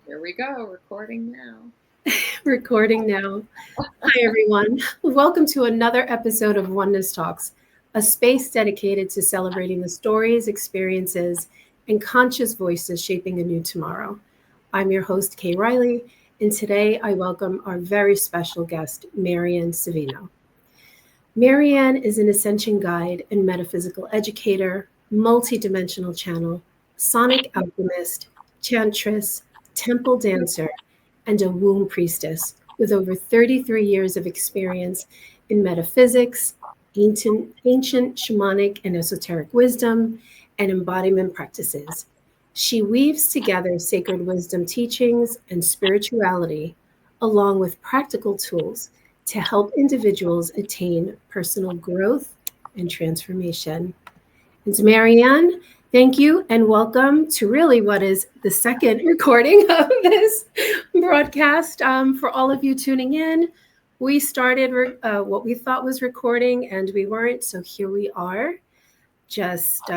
Here we go, recording now. Recording now. Hi, everyone. Welcome to another episode of Oneness Talks, a space dedicated to celebrating the stories, experiences, and conscious voices shaping a new tomorrow. I'm your host, Kay Riley, and today I welcome our very special guest, Maryanne Savino. Maryanne is an ascension guide and metaphysical educator, multidimensional channel, sonic alchemist, chantress, temple dancer, and a womb priestess with over 33 years of experience in metaphysics, ancient shamanic and esoteric wisdom, and embodiment practices. She weaves together sacred wisdom teachings and spirituality, along with practical tools to help individuals attain personal growth and transformation. And to Maryanne, thank you and welcome to really what is the second recording of this broadcast. For all of you tuning in, we started what we thought was recording and we weren't. So here we are, just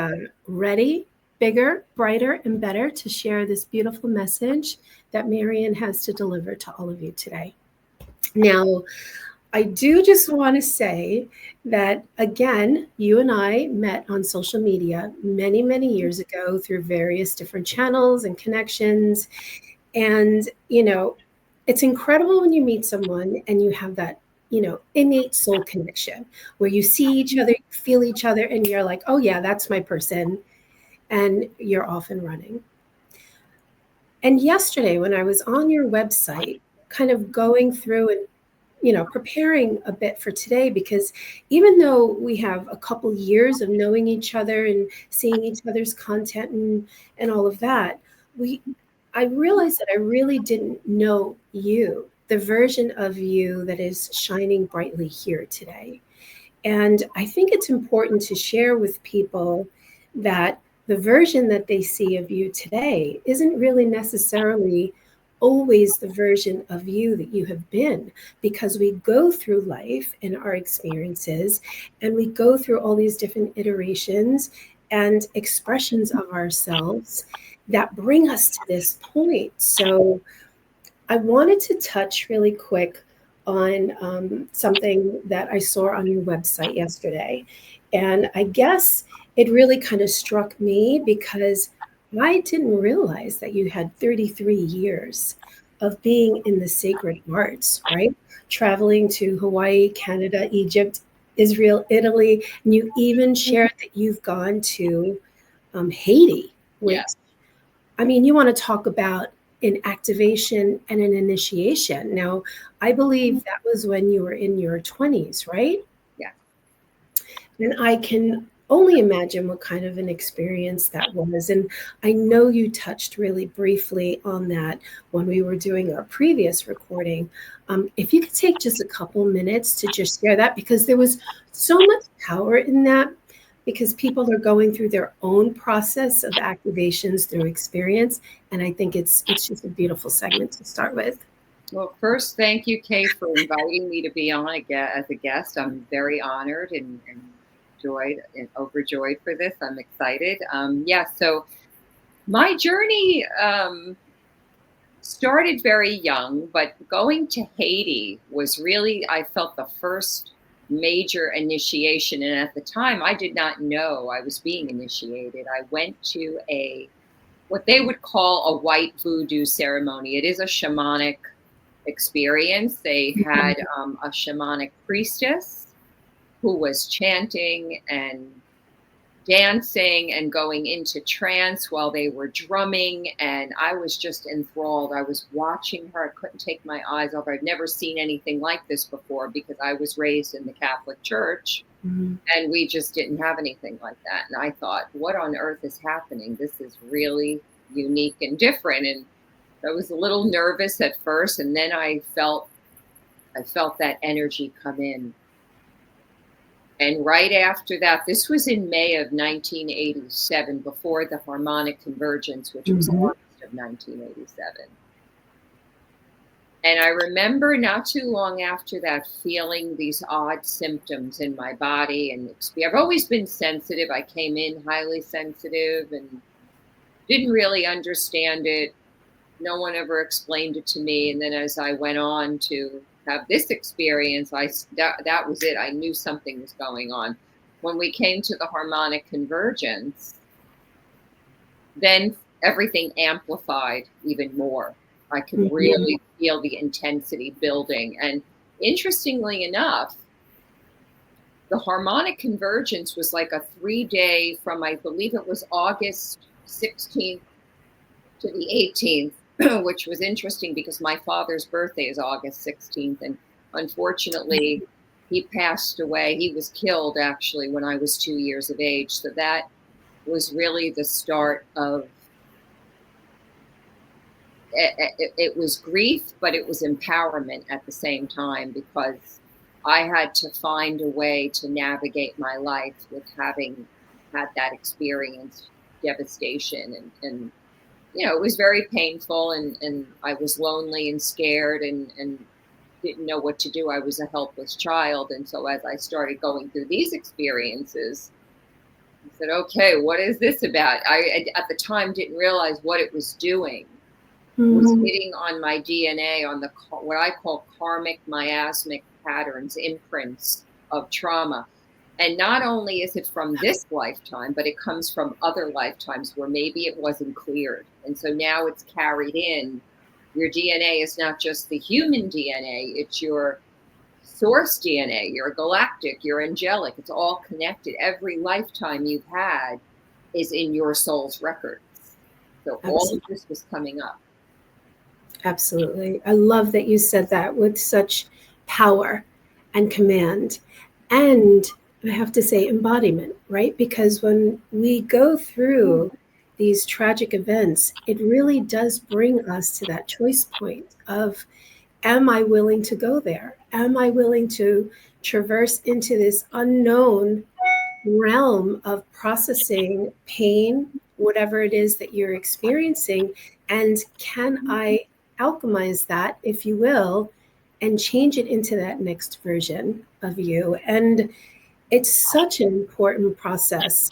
ready, bigger, brighter, and better to share this beautiful message that Maryanne has to deliver to all of you today. Now, I do just want to say that, again, you and I met on social media many, many years ago through various different channels and connections. And, it's incredible when you meet someone and you have that, innate soul connection where you see each other, feel each other, and you're like, oh, yeah, that's my person. And you're off and running. And yesterday, when I was on your website, kind of going through and preparing a bit for today, because even though we have a couple years of knowing each other and seeing each other's content and all of that, I realized that I really didn't know you, the version of you that is shining brightly here today. And I think it's important to share with people that the version that they see of you today isn't really necessarily always the version of you that you have been, because we go through life and our experiences and we go through all these different iterations and expressions of ourselves that bring us to this point. So I wanted to touch really quick on something that I saw on your website yesterday. And I guess it really kind of struck me because I didn't realize that you had 33 years of being in the sacred arts, right? Traveling to Hawaii, Canada, Egypt, Israel, Italy, and you even shared that you've gone to Haiti, which, I mean, you want to talk about an activation and an initiation. Now, I believe that was when you were in your 20s, right? Yeah. And I can only imagine what kind of an experience that was. And I know you touched really briefly on that when we were doing our previous recording. If you could take just a couple minutes to just share that, because there was so much power in that, because people are going through their own process of activations through experience. And I think it's just a beautiful segment to start with. Well, first, thank you, Kay, for inviting me to be on as a guest. I'm very honored and overjoyed for this. I'm excited. So my journey started very young, but going to Haiti was really, I felt, the first major initiation. And at the time, I did not know I was being initiated. I went to what they would call a white voodoo ceremony. It is a shamanic experience. They had a shamanic priestess who was chanting and dancing and going into trance while they were drumming, and I was just enthralled. I was watching her. I couldn't take my eyes off her. I'd never seen anything like this before because I was raised in the Catholic Church, and we just didn't have anything like that. And I thought, what on earth is happening? This is really unique and different. And I was a little nervous at first, and then I felt that energy come in. And right after that, this was in May of 1987, before the harmonic convergence, which was August of 1987. And I remember not too long after that feeling these odd symptoms in my body. And I've always been sensitive. I came in highly sensitive and didn't really understand it. no one ever explained it to me. And then as I went on to have this experience, that was it. I knew something was going on. When we came to the harmonic convergence, then everything amplified even more. I could really feel the intensity building. And interestingly enough, the harmonic convergence was like a 3-day from, I believe it was August 16th to the 18th, which was interesting because my father's birthday is August 16th. And unfortunately, he passed away. He was killed actually when I was 2 years of age. So that was really the start of it was grief, but it was empowerment at the same time, because I had to find a way to navigate my life with having had that experience, devastation, and it was very painful, and I was lonely and scared and didn't know what to do. I was a helpless child. And so as I started going through these experiences, I said, okay, what is this about? I at the time didn't realize what it was doing. Was hitting on my DNA, on the what I call karmic miasmic patterns, imprints of trauma. And not only is it from this lifetime, but it comes from other lifetimes where maybe it wasn't cleared. And so now it's carried in. Your DNA is not just the human DNA, it's your source DNA, your galactic, your angelic. It's all connected. Every lifetime you've had is in your soul's records. So all of this was coming up. Absolutely. I love that you said that with such power and command. And I have to say embodiment, right? Because when we go through these tragic events, it really does bring us to that choice point of, am I willing to go there? Am I willing to traverse into this unknown realm of processing pain, whatever it is that you're experiencing? And can I alchemize that, if you will, and change it into that next version of you? And it's such an important process,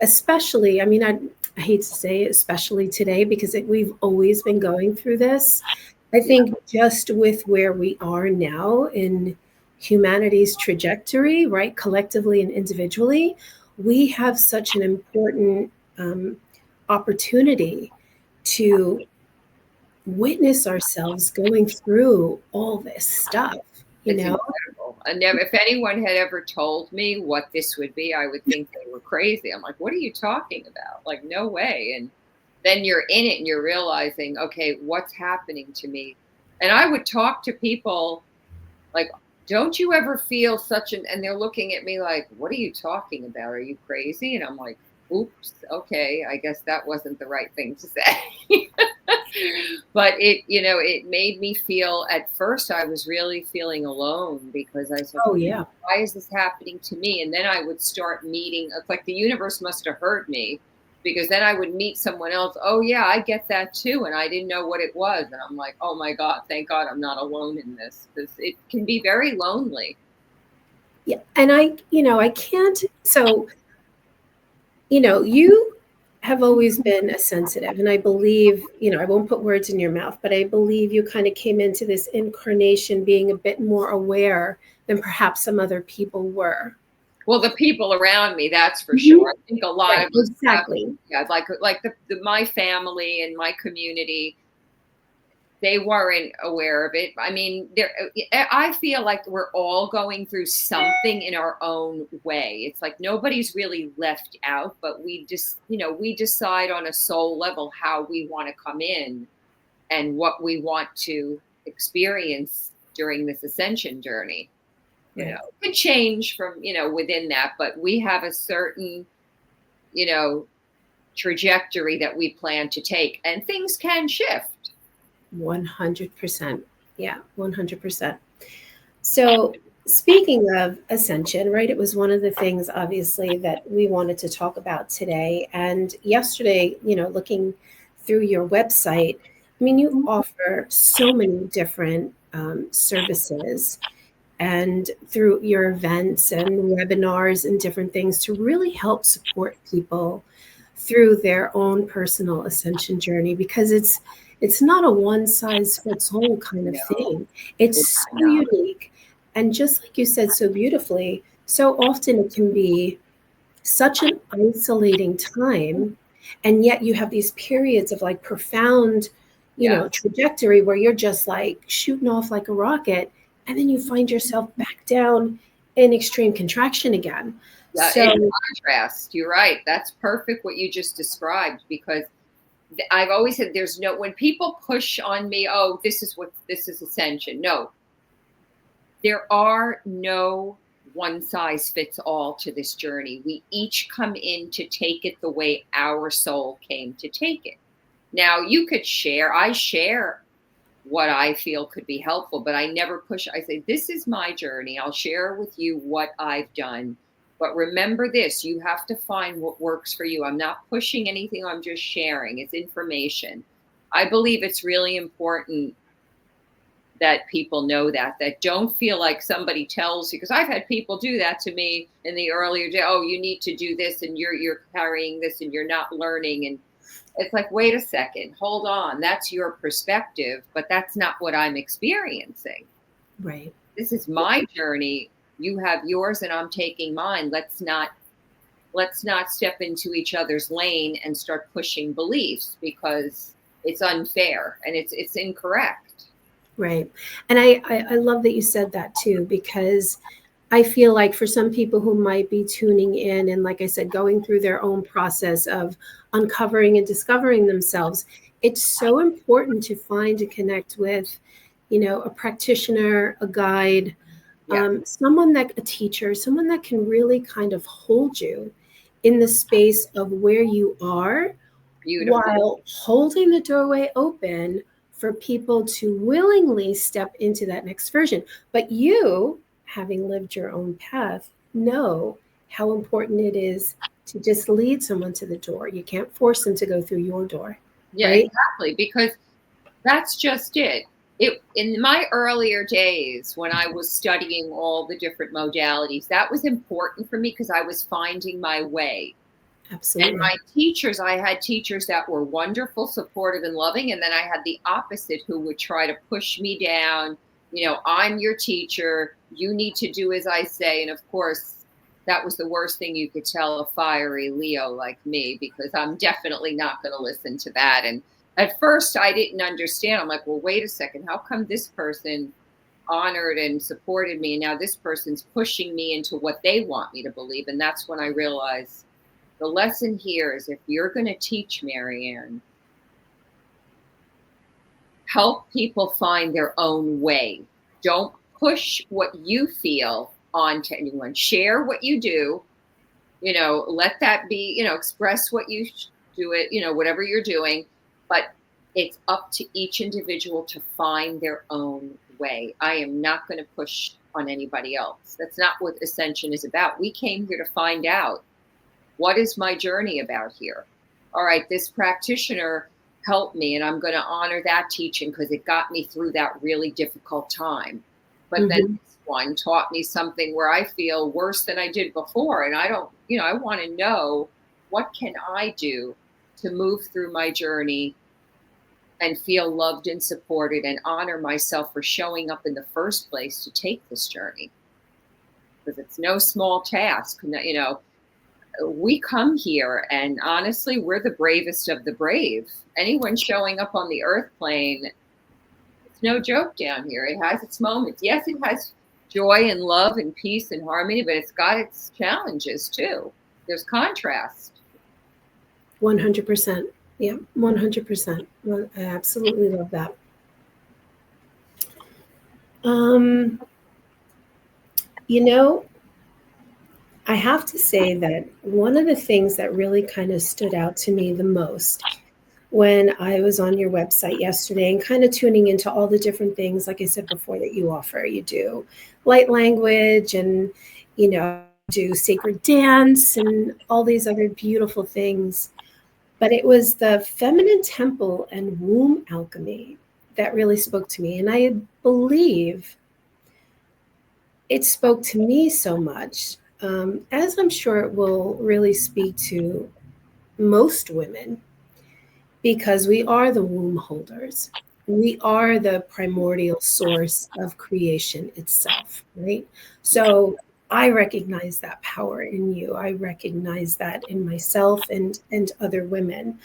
especially, I mean, I hate to say it, especially today, because we've always been going through this. I think just with where we are now in humanity's trajectory, right, collectively and individually, we have such an important opportunity to witness ourselves going through all this stuff, it's incredible. And if anyone had ever told me what this would be, I would think they were crazy. I'm like, what are you talking about? Like, no way. And then you're in it and you're realizing, okay, what's happening to me? And I would talk to people like, don't you ever feel such an, and they're looking at me like, what are you talking about? Are you crazy? And I'm like, oops, okay, I guess that wasn't the right thing to say. But it made me feel, at first I was really feeling alone, because I said, why is this happening to me? And then I would start meeting, it's like the universe must have heard me, because then I would meet someone else. Oh yeah, I get that too. And I didn't know what it was. And I'm like, oh my God, thank God I'm not alone in this, because it can be very lonely. Yeah. And I can't, so, you have always been a sensitive, and I believe, I won't put words in your mouth, but I believe you kind of came into this incarnation being a bit more aware than perhaps some other people were. Well, the people around me, that's for sure. I think a lot of us exactly. Like my family and my community, they weren't aware of it. I mean, I feel like we're all going through something in our own way. It's like nobody's really left out, but we just, we decide on a soul level how we want to come in and what we want to experience during this ascension journey. It could change from, within that, but we have a certain, trajectory that we plan to take, and things can shift. 100%. Yeah, 100%. So speaking of ascension, right, it was one of the things, obviously, that we wanted to talk about today. And yesterday, looking through your website, I mean, you offer so many different services, and through your events and webinars and different things to really help support people through their own personal ascension journey, because it's not a one size fits all kind of No, thing. It's it's so not. unique. And just like you said so beautifully, so often it can be such an isolating time. And yet you have these periods of like profound, Yes. trajectory where you're just like shooting off like a rocket. And then you find yourself back down in extreme contraction again. Yeah, in So, contrast, you're right. That's perfect what you just described, because I've always said there's no, when people push on me, oh, this is ascension. No, there are no one size fits all to this journey. We each come in to take it the way our soul came to take it. Now, I share what I feel could be helpful, but I never push. I say, this is my journey. I'll share with you what I've done. But remember this, you have to find what works for you. I'm not pushing anything, I'm just sharing. It's information. I believe it's really important that people know that don't feel like somebody tells you, because I've had people do that to me in the earlier day. Oh, you need to do this, and you're carrying this, and you're not learning. And it's like, wait a second, hold on. That's your perspective, but that's not what I'm experiencing. right. This is my journey. You have yours and I'm taking mine. Let's not step into each other's lane and start pushing beliefs, because it's unfair and it's incorrect. Right. And I love that you said that too, because I feel like for some people who might be tuning in and, like I said, going through their own process of uncovering and discovering themselves, it's so important to find and connect with, a practitioner, a guide, Yeah. a teacher, someone that can really kind of hold you in the space of where you are Beautiful. while holding the doorway open for people to willingly step into that next version. But you, having lived your own path, know how important it is to just lead someone to the door. You can't force them to go through your door, Yeah, right? exactly. Because that's just it. It in my earlier days when I was studying all the different modalities, that was important for me because I was finding my way. And Absolutely. my teachers, I had teachers that were wonderful, supportive, and loving. And then I had the opposite who would try to push me down. I'm your teacher. You need to do as I say. And of course, that was the worst thing you could tell a fiery Leo like me, because I'm definitely not going to listen to that. And at first, I didn't understand. I'm like, well, wait a second. How come this person honored and supported me, and now this person's pushing me into what they want me to believe? And that's when I realized the lesson here is, if you're going to teach, Maryanne, help people find their own way. Don't push what you feel onto anyone. Share what you do. Let that be, express what you do it, whatever you're doing. But it's up to each individual to find their own way. I am not going to push on anybody else. That's not what Ascension is about. We came here to find out, what is my journey about here? All right, this practitioner helped me, and I'm going to honor that teaching because it got me through that really difficult time. But then this one taught me something where I feel worse than I did before. And I don't, I want to know, what can I do to move through my journey and feel loved and supported and honor myself for showing up in the first place to take this journey? Because it's no small task. We come here and honestly, we're the bravest of the brave. Anyone showing up on the earth plane, it's no joke down here. It has its moments. Yes, it has joy and love and peace and harmony, but it's got its challenges too. There's contrast. 100%. Yeah, 100%. Well, I absolutely love that. Um, you know, I have to say that one of the things that really kind of stood out to me the most when I was on your website yesterday and kind of tuning into all the different things, like I said before, that you offer, you do light language and, do sacred dance and all these other beautiful things. But it was the feminine temple and womb alchemy that really spoke to me. And I believe it spoke to me so much, as I'm sure it will really speak to most women, because we are the womb holders. We are the primordial source of creation itself, right? So I recognize that power in you. I recognize that in myself and other women.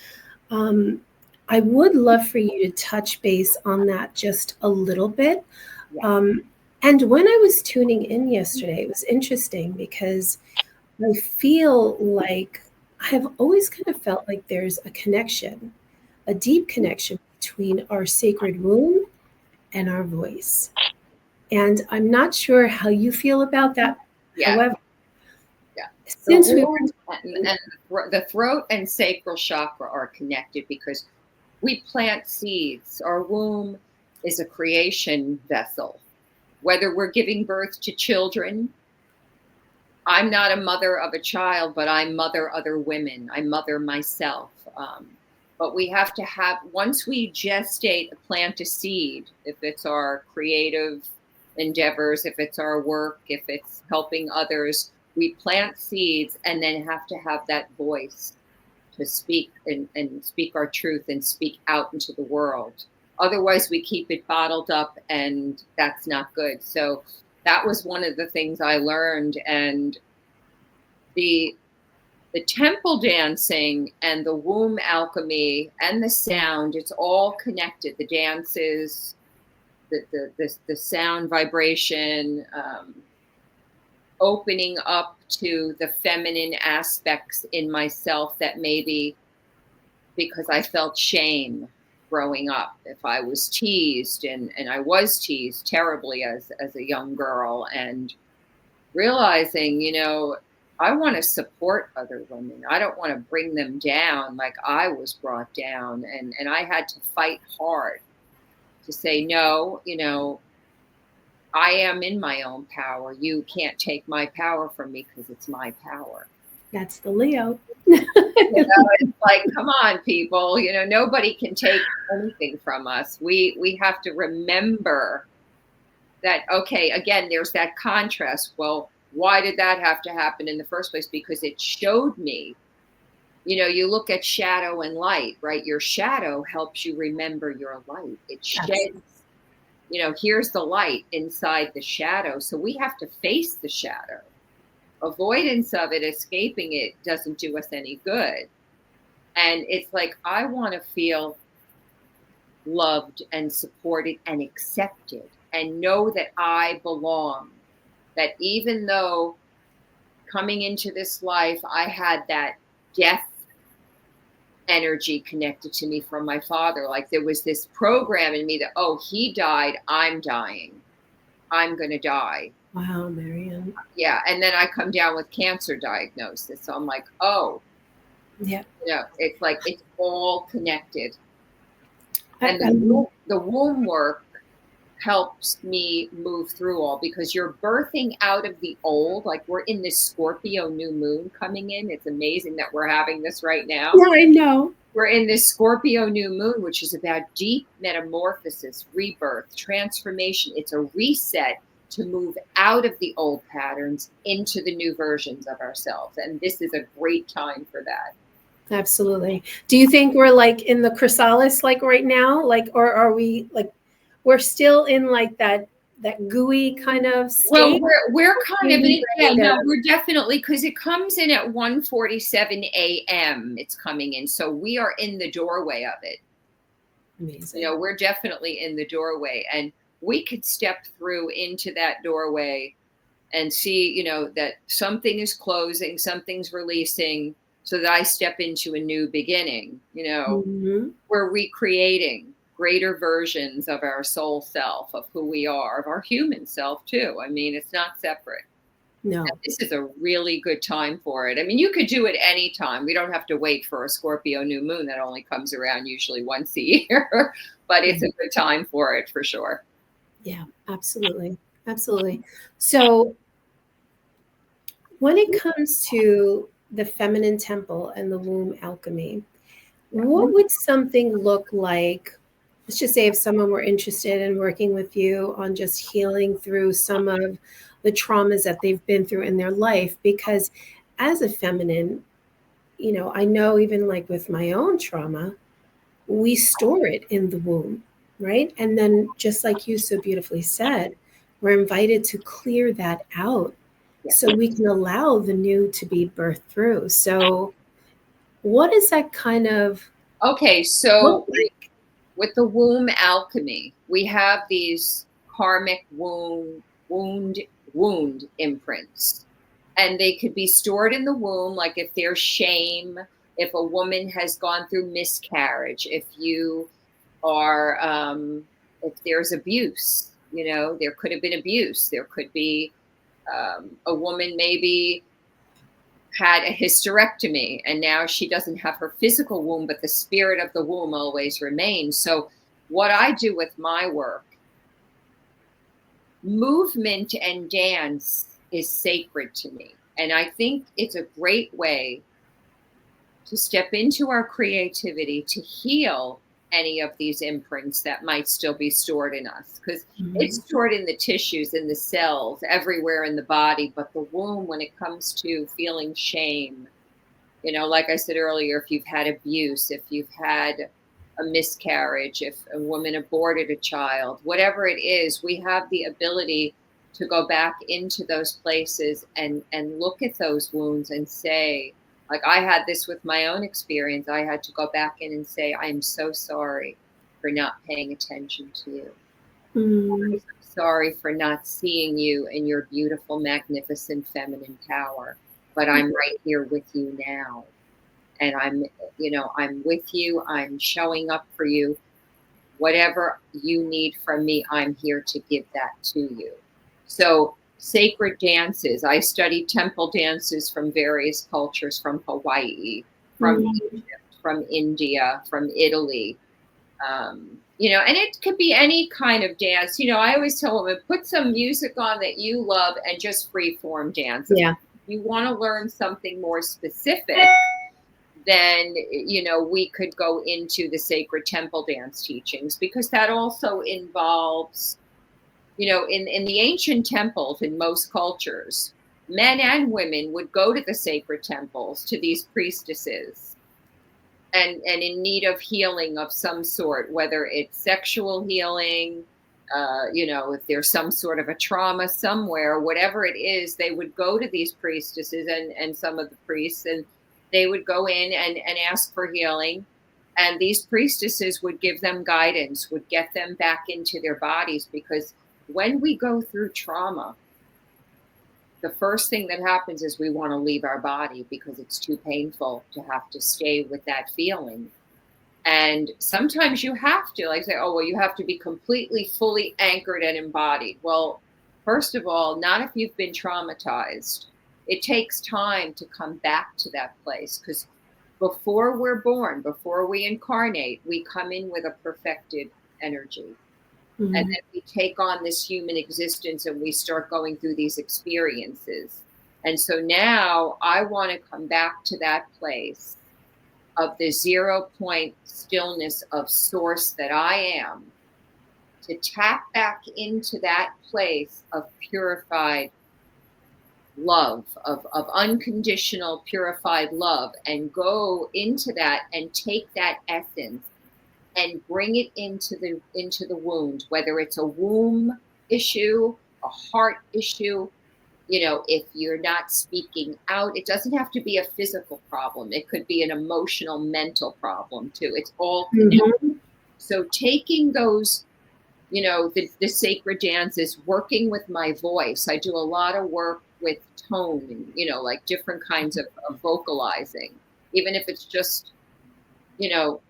Um, I would love for you to touch base on that just a little bit. Yeah. And when I was tuning in yesterday, it was interesting because I feel like I have always kind of felt like there's a connection, a deep connection between our sacred womb and our voice. And I'm not sure how you feel about that. Yeah. However, Yeah. since we were and the throat and sacral chakra are connected because we plant seeds. Our womb is a creation vessel. Whether we're giving birth to children, I'm not a mother of a child, but I mother other women. I mother myself. But we have to have, once we gestate, plant a seed, if it's our creative endeavors, if it's our work, if it's helping others, we plant seeds and then have to have that voice to speak and speak our truth and speak out into the world. Otherwise, we keep it bottled up, and that's not good. So that was one of the things I learned. And the temple dancing and the womb alchemy and the sound, it's all connected. The dances, the sound vibration, opening up to the feminine aspects in myself that maybe because I felt shame growing up. If I was teased, and I was teased terribly as a young girl, and realizing, I want to support other women. I don't want to bring them down like I was brought down. And I had to fight hard to say, no, I am in my own power. You can't take my power from me because it's my power. That's the Leo. It's like, come on, people. Nobody can take anything from us. We have to remember that, okay, again, there's that contrast. Well, why did that have to happen in the first place? Because it showed me, you look at shadow and light, right? Your shadow helps you remember your light. It sheds, here's the light inside the shadow. So we have to face the shadow. Avoidance of it, escaping it, doesn't do us any good. And it's like, I want to feel loved and supported and accepted and know that I belong. That even though coming into this life, I had that death energy connected to me from my father. Like there was this program in me that, oh, he died, I'm dying. I'm going to die. Wow, Maryanne. Yeah. And then I come down with cancer diagnosis. So I'm like, oh, yeah. It's like, it's all connected. And the womb work helps me move through all, because you're birthing out of the old. Like we're in this Scorpio new moon coming in. It's amazing that we're having this right now. Yeah, I know. We're in this Scorpio new moon, which is about deep metamorphosis, rebirth, transformation. It's a reset to move out of the old patterns into the new versions of ourselves. And this is a great time for that. Absolutely. Do you think we're like in the chrysalis like right now? Like, or are we like, we're still in like that gooey kind of state? Well, we're kind of in, we're definitely, because it comes in at 1:47 a.m. It's coming in. So we are in the doorway of it. Amazing. We're definitely in the doorway, and we could step through into that doorway and see, that something is closing, something's releasing, so that I step into a new beginning. We're recreating greater versions of our soul self, of who we are, of our human self too. I mean, it's not separate. No. And this is a really good time for it. I mean, you could do it anytime. We don't have to wait for a Scorpio new moon that only comes around usually once a year, but it's a good time for it for sure. Yeah, absolutely. Absolutely. So when it comes to the feminine temple and the womb alchemy, what would something look like? Let's just say if someone were interested in working with you on just healing through some of the traumas that they've been through in their life, because as a feminine, I know even like with my own trauma, we store it in the womb, right? And then just like you so beautifully said, we're invited to clear that out Yeah. so we can allow the new to be birthed through. So what does that kind of Okay, look so like? with the womb alchemy, we have these karmic wound imprints, and they could be stored in the womb, like if there's shame, if a woman has gone through miscarriage, if you are if there's abuse, there could have been abuse, there could be a woman maybe had a hysterectomy and now she doesn't have her physical womb, but the spirit of the womb always remains. So what I do with my work, movement and dance is sacred to me, and I think it's a great way to step into our creativity to heal any of these imprints that might still be stored in us, because it's stored in the tissues, in the cells, everywhere in the body. But the womb, when it comes to feeling shame, like I said earlier, if you've had abuse, if you've had a miscarriage, if a woman aborted a child, whatever it is, we have the ability to go back into those places and look at those wounds and say, like I had this with my own experience, I had to go back in and say, I'm so sorry for not paying attention to you. Mm, I'm sorry for not seeing you in your beautiful, magnificent feminine power, but I'm right here with you now. And I'm with you. I'm showing up for you. Whatever you need from me, I'm here to give that to you. So sacred dances, I study temple dances from various cultures, from Hawaii, from mm, Egypt, from India, from Italy. And it could be any kind of dance. I always tell women, put some music on that you love and just free form dance. If yeah. you want to learn something more specific, then we could go into the sacred temple dance teachings, because that also involves, in the ancient temples, in most cultures, men and women would go to the sacred temples, to these priestesses, and in need of healing of some sort, whether it's sexual healing, if there's some sort of a trauma somewhere, whatever it is, they would go to these priestesses and some of the priests, and they would go in and ask for healing. And these priestesses would give them guidance, would get them back into their bodies, because when we go through trauma, the first thing that happens is we want to leave our body because it's too painful to have to stay with that feeling. And sometimes you have to, like, say, oh, well, you have to be completely, fully anchored and embodied. Well, first of all, not if you've been traumatized. It takes time to come back to that place, because before we're born, before we incarnate, we come in with a perfected energy. And Mm, then we take on this human existence and we start going through these experiences. And so now I want to come back to that place of the 0 point stillness of source that I am, to tap back into that place of purified love, of unconditional purified love, and go into that and take that essence and bring it into the wound, whether it's a womb issue, a heart issue. If you're not speaking out, it doesn't have to be a physical problem. It could be an emotional, mental problem too. It's all connected. mhm. So taking those, the sacred dances, working with my voice. I do a lot of work with tone and, like different kinds of vocalizing, even if it's just, you know,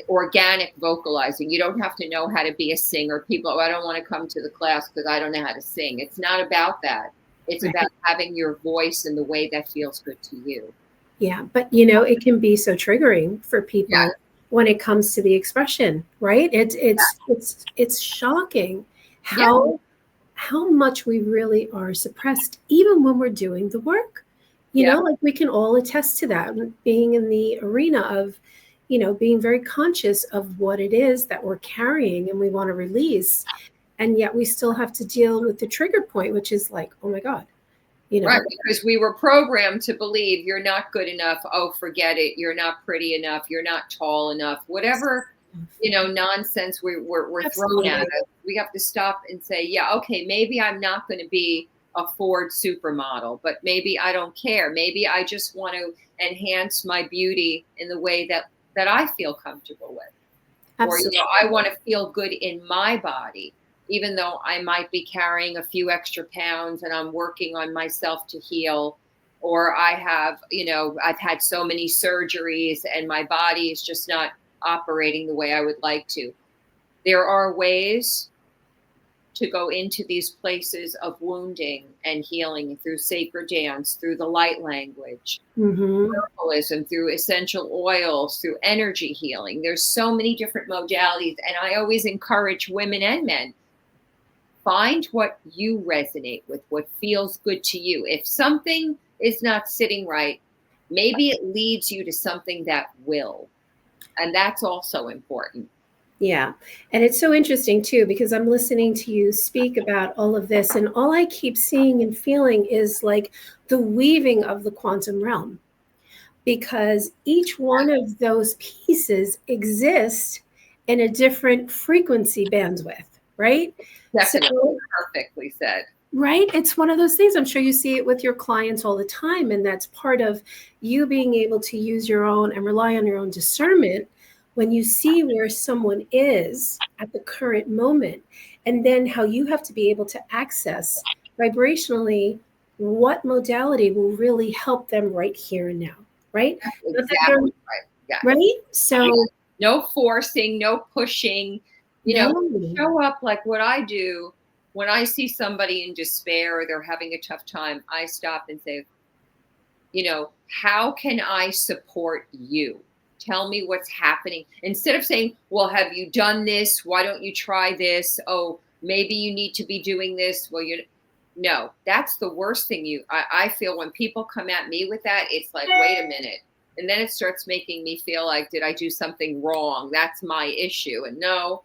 organic vocalizing. You don't have to know how to be a singer. People, oh, I don't want to come to the class because I don't know how to sing. It's not about that. It's Right. about having your voice in the way that feels good to you. Yeah, but it can be so triggering for Yeah. people when it comes to the expression, right? It's shocking Yeah. how much we really are suppressed, even when we're doing the work. Yeah. Like we can all attest to that, being in the arena of, being very conscious of what it is that we're carrying and we want to release. And yet we still have to deal with the trigger point, which is like, oh my God, you know. Right, because we were programmed to believe you're not good enough. Oh, forget it. You're not pretty enough. You're not tall enough. Whatever, nonsense we're thrown at us. We have to stop and say, yeah, okay, maybe I'm not going to be a Ford supermodel, but maybe I don't care. Maybe I just want to enhance my beauty in the way that I feel comfortable with. Absolutely. Or, I want to feel good in my body, even though I might be carrying a few extra pounds and I'm working on myself to heal. Or I have, I've had so many surgeries and my body is just not operating the way I would like to. There are ways to go into these places of wounding and healing through sacred dance, through the light language, herbalism, through essential oils, through energy healing. There's so many different modalities. And I always encourage women and men, find what you resonate with, what feels good to you. If something is not sitting right, maybe it leads you to something that will. And that's also important. Yeah. And it's so interesting too, because I'm listening to you speak about all of this, and all I keep seeing and feeling is like the weaving of the quantum realm, because each one of those pieces exists in a different frequency bandwidth, right? Definitely. So, perfectly said. Right? It's one of those things. I'm sure you see it with your clients all the time. And that's part of you being able to use your own and rely on your own discernment when you see where someone is at the current moment, and then how you have to be able to access vibrationally what modality will really help them right here and now, right? Exactly right. Yes. Right? So no forcing, no pushing, show up like what I do. When I see somebody in despair or they're having a tough time, I stop and say, how can I support you? Tell me what's happening. Instead of saying, well, have you done this? Why don't you try this? Oh, maybe you need to be doing this. Well, no, that's the worst thing I feel when people come at me with that. It's like, wait a minute. And then it starts making me feel like, did I do something wrong? That's my issue. And no,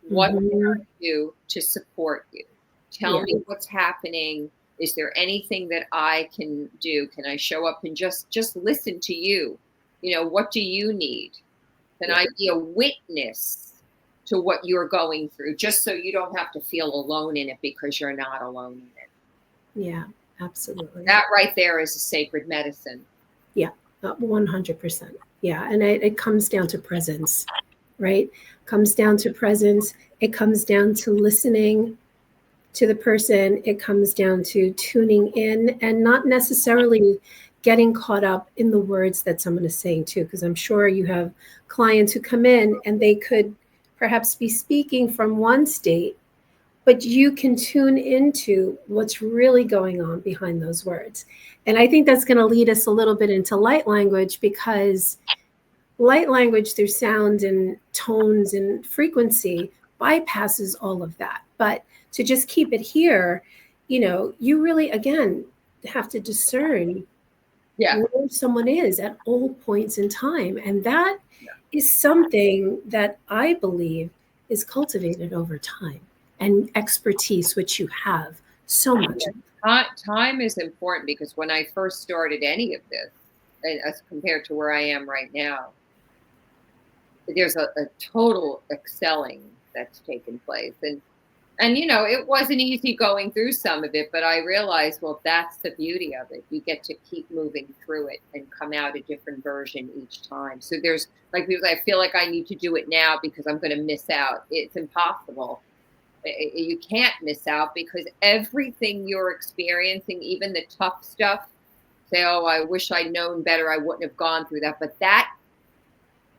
what can I do to support you? Tell me what's happening. Is there anything that I can do? Can I show up and just listen to you? What do you need? Can I be a witness to what you're going through, just so you don't have to feel alone in it, because you're not alone in it. Yeah, absolutely. That right there is a sacred medicine. Yeah, 100%. Yeah, and it comes down to presence, right? Comes down to presence. It comes down to listening to the person. It comes down to tuning in and not necessarily getting caught up in the words that someone is saying too, because I'm sure you have clients who come in and they could perhaps be speaking from one state, but you can tune into what's really going on behind those words. And I think that's going to lead us a little bit into light language, because light language through sound and tones and frequency bypasses all of that. But to just keep it here, you really, again, have to discern where someone is at all points in time. And that is something that I believe is cultivated over time, and expertise, which you have so much. Time is important, because when I first started any of this, and as compared to where I am right now, there's a total excelling that's taken place. And it wasn't easy going through some of it, but I realized, well, that's the beauty of it. You get to keep moving through it and come out a different version each time. So there's like people, I feel like I need to do it now because I'm going to miss out. It's impossible. You can't miss out, because everything you're experiencing, even the tough stuff, say, oh, I wish I'd known better, I wouldn't have gone through that. But that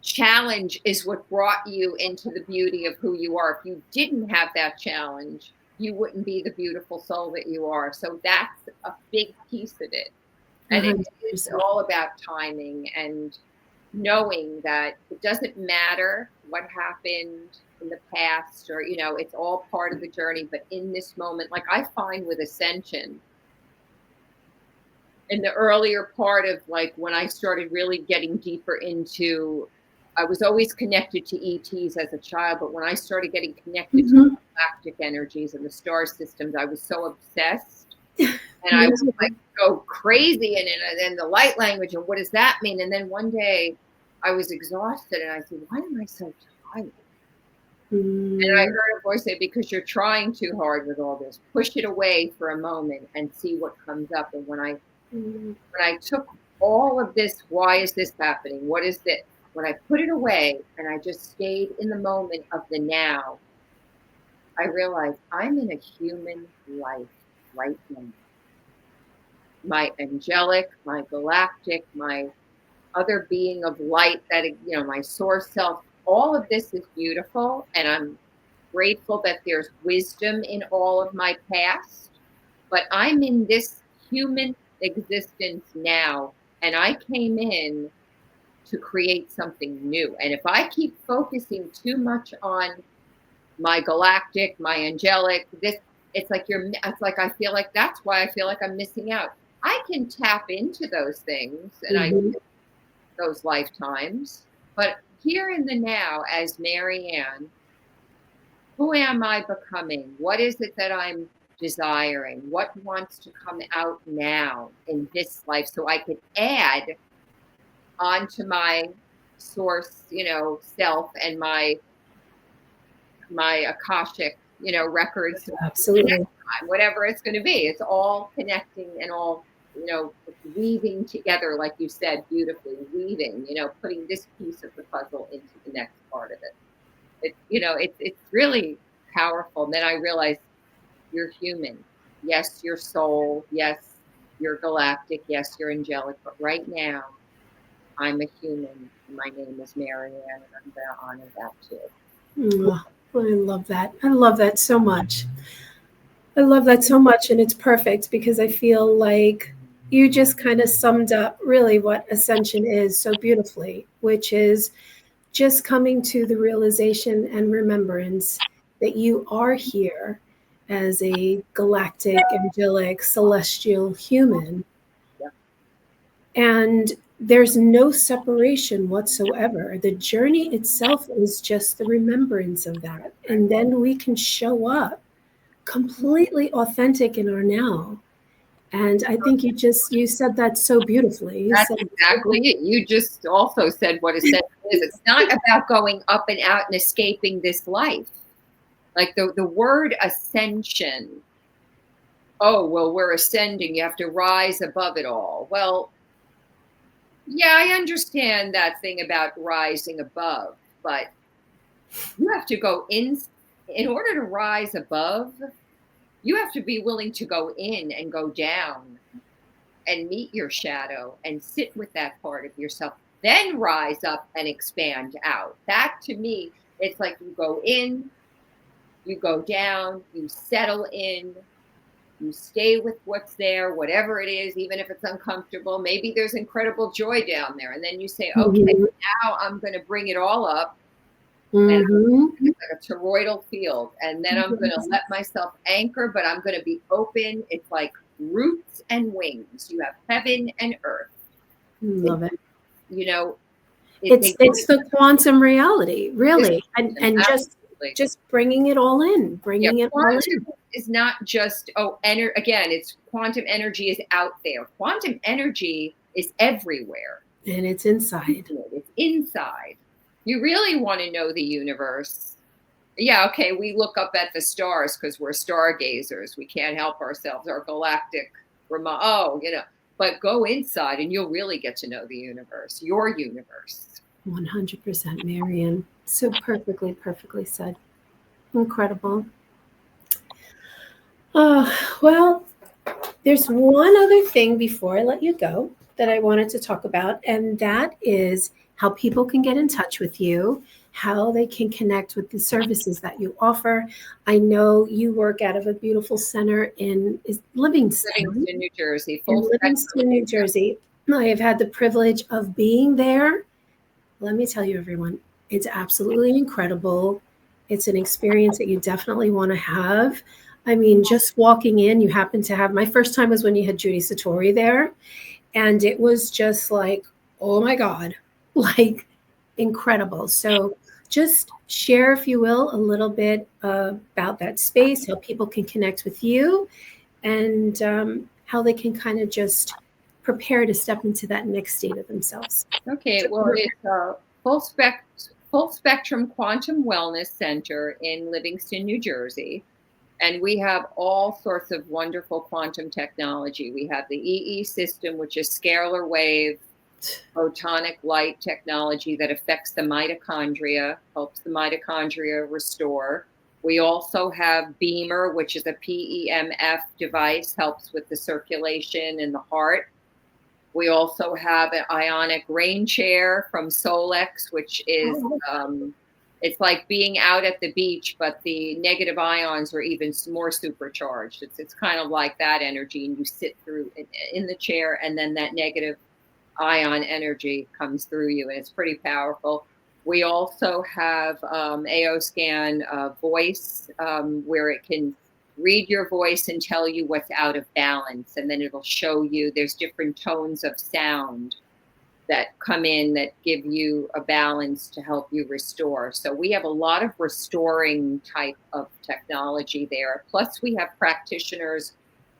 challenge is what brought you into the beauty of who you are. If you didn't have that challenge, you wouldn't be the beautiful soul that you are. So that's a big piece of it. And it's all about timing and knowing that it doesn't matter what happened in the past, or it's all part of the journey. But in this moment, like I find with Ascension, in the earlier part of like when I started really getting deeper into, I was always connected to ETs as a child, but when I started getting connected to galactic energies and the star systems, I was so obsessed. And I would like go crazy and then the light language and what does that mean? And then one day I was exhausted and I said, why am I so tired? And I heard a voice say, because you're trying too hard with all this. Push it away for a moment and see what comes up. And when I took all of this, why is this happening? What is this? When I put it away and I just stayed in the moment of the now, I realized I'm in a human life right now. My angelic, my galactic, my other being of light, that, my source self, all of this is beautiful. And I'm grateful that there's wisdom in all of my past. But I'm in this human existence now. And I came in to create something new. And if I keep focusing too much on my galactic, my angelic, it's like I feel like that's why I feel like I'm missing out. I can tap into those things and I those lifetimes, but here in the now as Maryanne, who am I becoming? What is it that I'm desiring? What wants to come out now in this life so I can add onto my source, self and my Akashic, records. Absolutely. Whatever it's going to be. It's all connecting and all, weaving together, like you said, beautifully, weaving, putting this piece of the puzzle into the next part of it. It's really powerful. And then I realized you're human. Yes, you're soul. Yes, you're galactic. Yes, you're angelic. But right now, I'm a human. My name is Maryanne, and I'm going to honor that too. I love that. I love that so much. I love that so much. And it's perfect because I feel like you just kind of summed up really what Ascension is so beautifully, which is just coming to the realization and remembrance that you are here as a galactic, angelic, celestial human. Yeah. And there's no separation whatsoever. The journey itself is just the remembrance of that. And then we can show up completely authentic in our now. And I think you said that so beautifully. That's exactly it. You just also said what Ascension is. It's not about going up and out and escaping this life. Like the word ascension. Oh, well, we're ascending. You have to rise above it all. Well, yeah, I understand that thing about rising above, but you have to go in order to rise above. You have to be willing to go in and go down and meet your shadow and sit with that part of yourself, then rise up and expand out. That to me, it's like you go in, you go down, you settle in, you stay with what's there, whatever it is, even if it's uncomfortable. Maybe there's incredible joy down there. And then you say, okay, now I'm going to bring it all up. And it's like a toroidal field. And then I'm going to let myself anchor, but I'm going to be open. It's like roots and wings. You have heaven and earth. Love it. It's the quantum reality, really. And just bringing it all in, it all in. Is not just, again, it's quantum energy is out there. Quantum energy is everywhere. And it's inside. It's inside. You really want to know the universe. Yeah, okay, we look up at the stars because we're stargazers. We can't help ourselves. Our galactic, but go inside and you'll really get to know the universe, your universe. 100%, Maryanne. So perfectly said. Incredible. Well, there's one other thing before I let you go that I wanted to talk about, and that is how people can get in touch with you, how they can connect with the services that you offer. I know you work out of a beautiful center in Livingston, New Jersey. Livingston, New Jersey. I have had the privilege of being there. Let me tell you, everyone, it's absolutely incredible. It's an experience that you definitely want to have. I mean, just walking in, you happen to have, my first time was when you had Judy Satori there. And it was just like, oh my God, like incredible. So just share, if you will, a little bit about that space, how people can connect with you. And how they can kind of just prepare to step into that next state of themselves. Okay, well, it's a full spectrum quantum wellness center in Livingston, New Jersey. And we have all sorts of wonderful quantum technology. We have the EE system, which is scalar wave photonic light technology that affects the mitochondria, helps the mitochondria restore. We also have Beamer, which is a PEMF device, helps with the circulation in the heart. We also have an ionic rain chair from Solex, which is it's like being out at the beach, but the negative ions are even more supercharged. It's kind of like that energy, and you sit through in the chair, and then that negative ion energy comes through you, and it's pretty powerful. We also have AOScan voice, where it can read your voice and tell you what's out of balance, and then it'll show you there's different tones of sound that come in that give you a balance to help you restore. So we have a lot of restoring type of technology there. Plus we have practitioners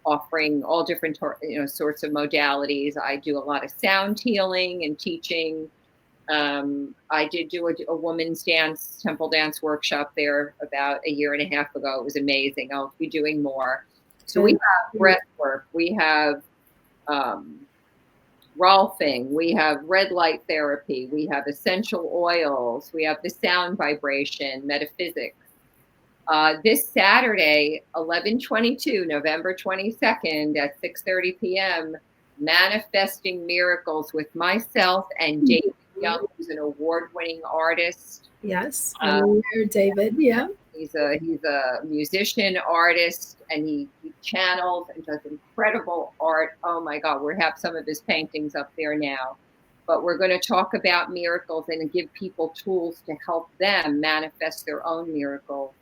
offering all different sorts of modalities. I do a lot of sound healing and teaching. I did do a woman's dance, temple dance workshop there about a year and a half ago. It was amazing. I'll be doing more. So we have breath work. We have Rolfing, we have red light therapy, we have essential oils, we have the sound vibration, metaphysics. This Saturday, 11/22, November 22nd at 6:30 p.m., Manifesting Miracles with myself and David Young, who's an award-winning artist. Yes, I'm aware, David. Yeah. He's a musician, artist, and he channels and does incredible art. Oh my God, we have some of his paintings up there now. But we're going to talk about miracles and give people tools to help them manifest their own miracles.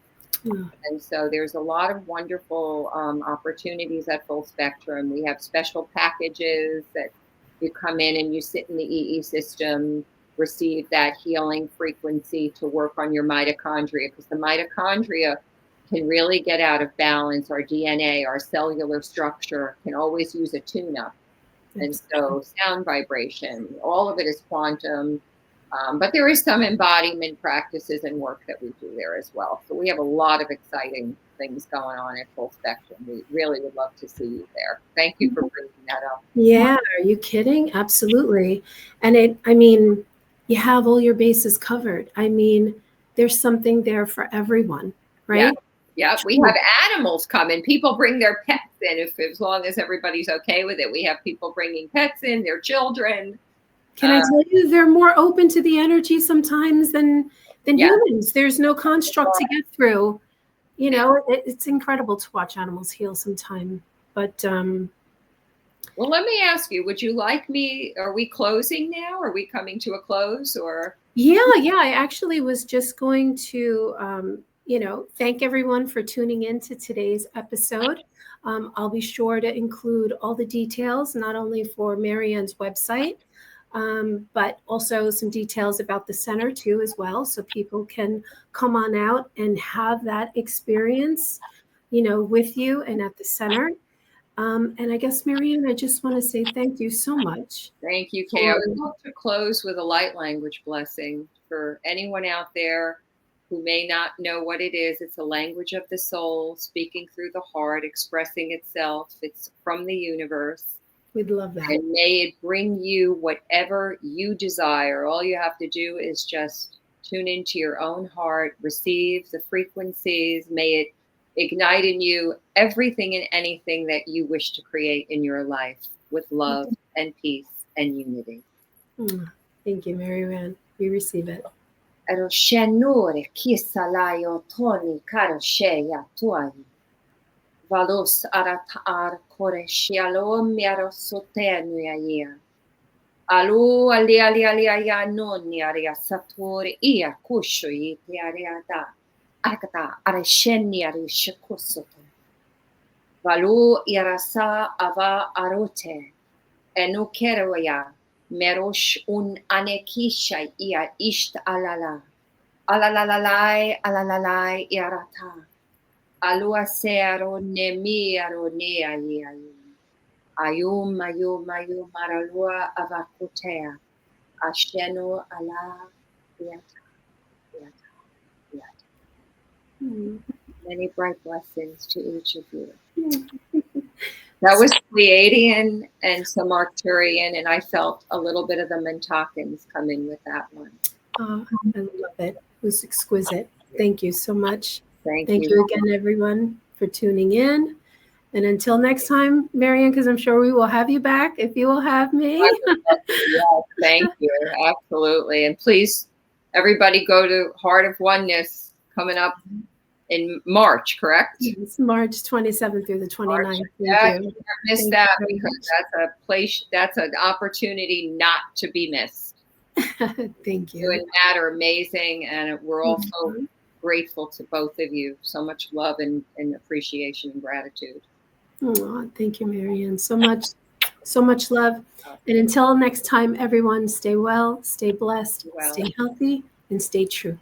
Yeah. And so there's a lot of wonderful opportunities at Full Spectrum. We have special packages that you come in and you sit in the EE system, receive that healing frequency to work on your mitochondria, because the mitochondria can really get out of balance. Our DNA, our cellular structure can always use a tune-up. And so sound vibration, all of it is quantum. But there is some embodiment practices and work that we do there as well. So we have a lot of exciting things going on at Full Spectrum. We really would love to see you there. Thank you for bringing that up. Yeah, are you kidding? Absolutely. And you have all your bases covered. I mean, there's something there for everyone, right? Yeah, we have animals come in. People bring their pets in, as long as everybody's okay with it. We have people bringing pets in, their children. Can I tell you, they're more open to the energy sometimes than humans. There's no construct to get through. You know, it's incredible to watch animals heal sometime. But well, let me ask you, would you like me, are we closing now? Are we coming to a close, or? Yeah, I actually was just going to thank everyone for tuning in to today's episode. I'll be sure to include all the details, not only for Maryanne's website, but also some details about the center too as well, so people can come on out and have that experience, with you and at the center. And I guess, Maryanne, I just want to say thank you so much. Thank you, Kay. I would love to close with a light language blessing for anyone out there who may not know what it is. It's a language of the soul, speaking through the heart, expressing itself. It's from the universe. We'd love that. And may it bring you whatever you desire. All you have to do is just tune into your own heart, receive the frequencies. May it ignite in you everything and anything that you wish to create in your life with love and peace and unity. Thank you, Maryanne. We receive it. Roshenure kisalayo toni karosheya tuai. Valos aratar koreshialo miaro sotenuia. Alu ali ya noni aria satur ia kusho iti ariada. Akata aresheni arishakusoto. Valu irasa ava arote. Enukeroya. Merosh un anekisha ia isht alala. Alalalai irata. Alua searo nemiaro nea. Ayum Ayum Ayum Maralua Avakutea. Ashenu Allah Yata Yata Yata. Many bright blessings to each of you. That was Pleiadian and some Arcturian, and I felt a little bit of the Mentakans come in with that one. Oh, I love it. It was exquisite. Thank you so much. Thank Thank you again, everyone, for tuning in. And until next time, Maryanne, because I'm sure we will have you back if you will have me. Yes, thank you. Absolutely. And please, everybody go to Heart of Oneness coming up in March, correct? It's March 27th through the 29th. Yeah, you can't miss that because that's a place, that's an opportunity not to be missed. Thank you. You and Matt are amazing, and we're also grateful to both of you. So much love and appreciation and gratitude. Oh, thank you, Maryanne. So much love. And until next time, everyone, stay well, stay blessed, stay healthy, and stay true.